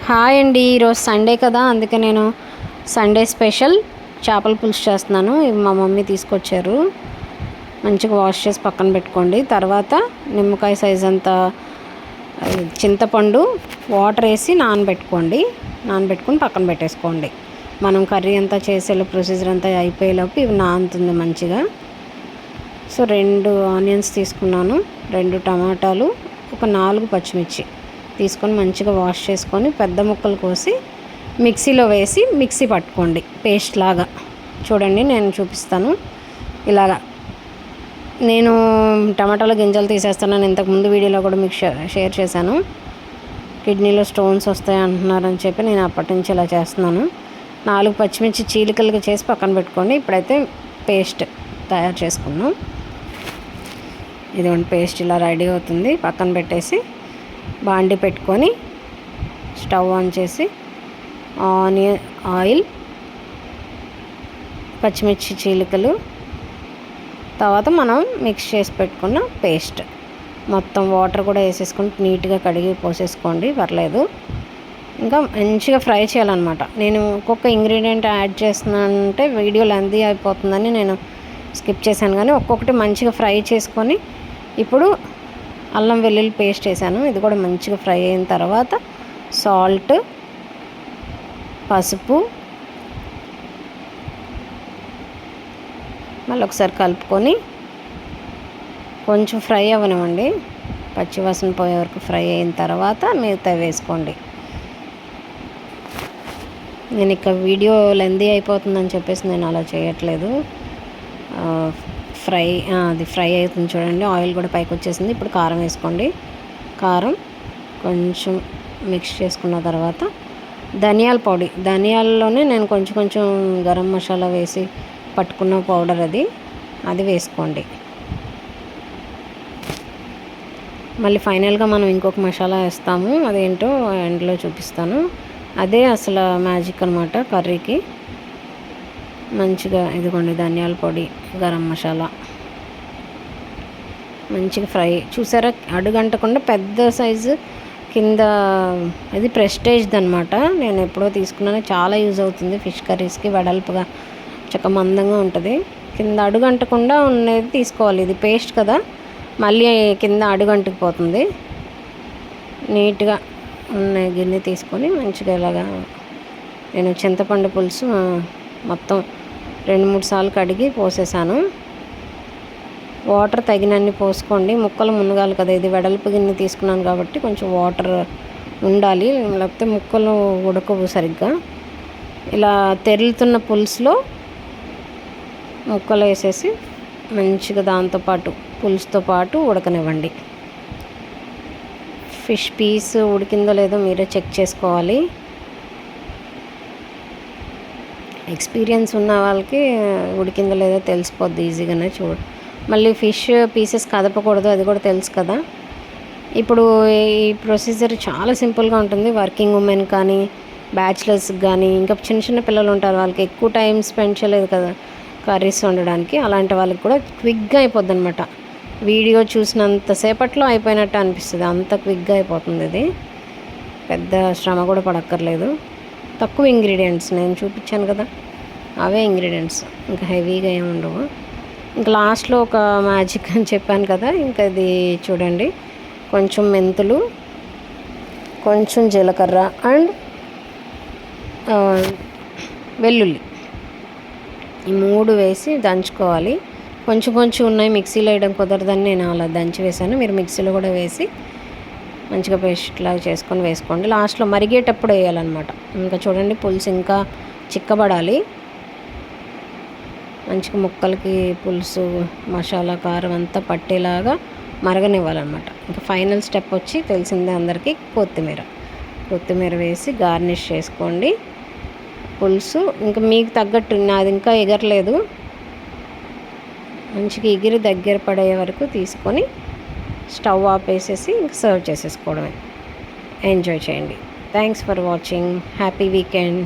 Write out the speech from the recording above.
Hi అండి, ఈరోజు Sunday కదా, అందుకే నేను సండే స్పెషల్ చేపల పులుసు చేస్తున్నాను. ఇవి మా మమ్మీ తీసుకొచ్చారు. మంచిగా వాష్ చేసి పక్కన పెట్టుకోండి. తర్వాత నిమ్మకాయ సైజ్ అంత చింతపండు వాటర్ వేసి నానబెట్టుకొని పక్కన పెట్టేసుకోండి. మనం కర్రీ అంతా చేసేలో ప్రొసీజర్ అంతా అయిపోయేలోపు ఇవి నానుతుంది మంచిగా. సో 2 ఆనియన్స్ తీసుకున్నాను, 2 టమాటాలు, ఒక 4 పచ్చిమిర్చి తీసుకొని మంచిగా వాష్ చేసుకొని పెద్ద ముక్కలు కోసి మిక్సీలో వేసి మిక్సీ పట్టుకోండి పేస్ట్ లాగా. చూడండి నేను చూపిస్తాను. ఇలాగా నేను టమాటాల గింజలు తీసేస్తాను. ఇంతకుముందు వీడియోలో కూడా మీకు షేర్ చేశాను. కిడ్నీలో స్టోన్స్ వస్తాయి అంటున్నారని చెప్పి నేను అప్పటి నుంచి ఇలా చేస్తున్నాను. 4 పచ్చిమిర్చి చీలికలుగా చేసి పక్కన పెట్టుకోండి. ఇప్పుడైతే పేస్ట్ తయారు చేసుకున్నాం. ఇదిగోండి పేస్ట్ ఇలా రెడీ అవుతుంది. పక్కన పెట్టేసి బాండి పెట్టుకొని స్టవ్ ఆన్ చేసి ఆయిల్, పచ్చిమిర్చి చీలికలు, తర్వాత మనం మిక్స్ చేసి పెట్టుకున్న పేస్ట్ మొత్తం వాటర్ కూడా వేసేసుకొని నీట్గా కడిగి పోసేసుకోండి, పర్లేదు. ఇంకా మంచిగా ఫ్రై చేయాలన్నమాట. నేను ఒక్కొక్క ఇంగ్రీడియంట్ యాడ్ చేస్తున్నానంటే వీడియో లెంతీ అయిపోతుందని నేను స్కిప్ చేశాను, కానీ ఒక్కొక్కటి మంచిగా ఫ్రై చేసుకొని ఇప్పుడు అల్లం వెల్లుల్లి పేస్ట్ వేసాను. ఇది కూడా మంచిగా ఫ్రై అయిన తర్వాత సాల్ట్, పసుపు, మళ్ళీ ఒకసారి కలుపుకొని కొంచెం ఫ్రై అవ్వనివ్వండి. పచ్చివాసన పోయే వరకు ఫ్రై అయిన తర్వాత మిగతా వేసుకోండి. నేను ఇక వీడియో లెంతీ అయిపోతుందని చెప్పేసి నేను అలా చేయట్లేదు. అది ఫ్రై అవుతుంది చూడండి. ఆయిల్ కూడా పైకి వచ్చేసింది. ఇప్పుడు కారం వేసుకోండి. కారం కొంచెం మిక్స్ చేసుకున్న తర్వాత ధనియాల పొడి, ధనియాలలోనే నేను కొంచెం గరం మసాలా వేసి పట్టుకున్న పౌడర్ అది వేసుకోండి. మళ్ళీ ఫైనల్గా మనం ఇంకొక మసాలా వేస్తాము, అదేంటో ఎండ్లో చూపిస్తాను. అదే అసలు మ్యాజిక్ అనమాట కర్రీకి. మంచిగా ఇదిగోండి ధనియాల పొడి, గరం మసాలా మంచిగా ఫ్రై. చూసారా, అడుగంటకుండా పెద్ద సైజు కింద. ఇది ప్రెస్టేజ్ది అనమాట. నేను ఎప్పుడో తీసుకున్నాను. చాలా యూజ్ అవుతుంది ఫిష్ కర్రీస్కి. వెడల్పుగా చక్క మందంగా ఉంటుంది. కింద అడుగంటకుండా ఉన్నది తీసుకోవాలి. ఇది పేస్ట్ కదా, మళ్ళీ కింద అడుగంటుకుపోతుంది. నీట్గా ఉన్న గిన్నె తీసుకొని మంచిగా ఇలాగా నేను చింతపండు పులుసు మొత్తం 2-3 సార్లు కడిగి పోసేసాను. వాటర్ తగినన్ని పోసుకోండి. ముక్కలు మునగాలి కదా, ఇది వెడల్పు గిన్నె తీసుకున్నాను కాబట్టి కొంచెం వాటర్ ఉండాలి, లేకపోతే ముక్కలు ఉడకవు సరిగ్గా. ఇలా తెరులుతున్న పులుసులో ముక్కలు వేసేసి మంచిగా దాంతోపాటు పులుసుతో పాటు ఉడకనివ్వండి. ఫిష్ పీస్ ఉడికిందో లేదో మీరే చెక్ చేసుకోవాలి. ఎక్స్పీరియన్స్ ఉన్న వాళ్ళకి ఉడికిందో లేదో తెలిసిపోద్ది ఈజీగానే. మళ్ళీ ఫిష్ పీసెస్ కదపకూడదు, అది కూడా తెలుసు కదా. ఇప్పుడు ఈ ప్రొసీజర్ చాలా సింపుల్గా ఉంటుంది. వర్కింగ్ ఉమెన్ కానీ, బ్యాచిలర్స్కి కానీ, ఇంకా చిన్న పిల్లలు ఉంటారు, వాళ్ళకి ఎక్కువ టైం స్పెండ్ చేయలేదు కదా కర్రీస్ వండడానికి. అలాంటి వాళ్ళకి కూడా క్విక్గా అయిపోద్ది అనమాట. వీడియో చూసినంతసేపట్లో అయిపోయినట్టు అనిపిస్తుంది, అంత క్విక్గా అయిపోతుంది. ఇది పెద్ద శ్రమ కూడా పడక్కర్లేదు. తక్కువ ఇంగ్రీడియంట్స్ నేను చూపించాను కదా, అవే ఇంగ్రీడియంట్స్, ఇంకా హెవీగా ఏమి ఉండవు. ఇంకా లాస్ట్లో ఒక మ్యాజిక్ అని చెప్పాను కదా, ఇంకా ఇది చూడండి. కొంచెం మెంతులు, కొంచెం జీలకర్ర అండ్ వెల్లుల్లి, ఈ 3 వేసి దంచుకోవాలి. కొంచెం ఉన్నాయి, మిక్సీలో వేయడం కుదరదని నేను అలా దంచి వేసాను. మీరు మిక్సీలో కూడా వేసి మంచిగా పేస్ట్ లాగా చేసుకొని వేసుకోండి. లాస్ట్లో మరిగేటప్పుడు వేయాలన్నమాట. ఇంకా చూడండి పులుసు ఇంకా చిక్కబడాలి. మంచిగా ముక్కలకి పులుసు మసాలా కారం అంతా పట్టేలాగా మరగనివ్వాలన్నమాట. ఇంకా ఫైనల్ స్టెప్ వచ్చి తెలిసిందే అందరికీ, కొత్తిమీర వేసి గార్నిష్ చేసుకోండి. పులుసు ఇంకా మీకు తగ్గట్టు, నాది ఇంకా ఎగరలేదు, మంచిగా ఎగిరి దగ్గర పడే వరకు తీసుకొని స్టవ్ ఆపేసేసి ఇంక సర్వ్ చేసేసుకోవడమే. ఎంజాయ్ చేయండి. Thanks for watching. Happy weekend.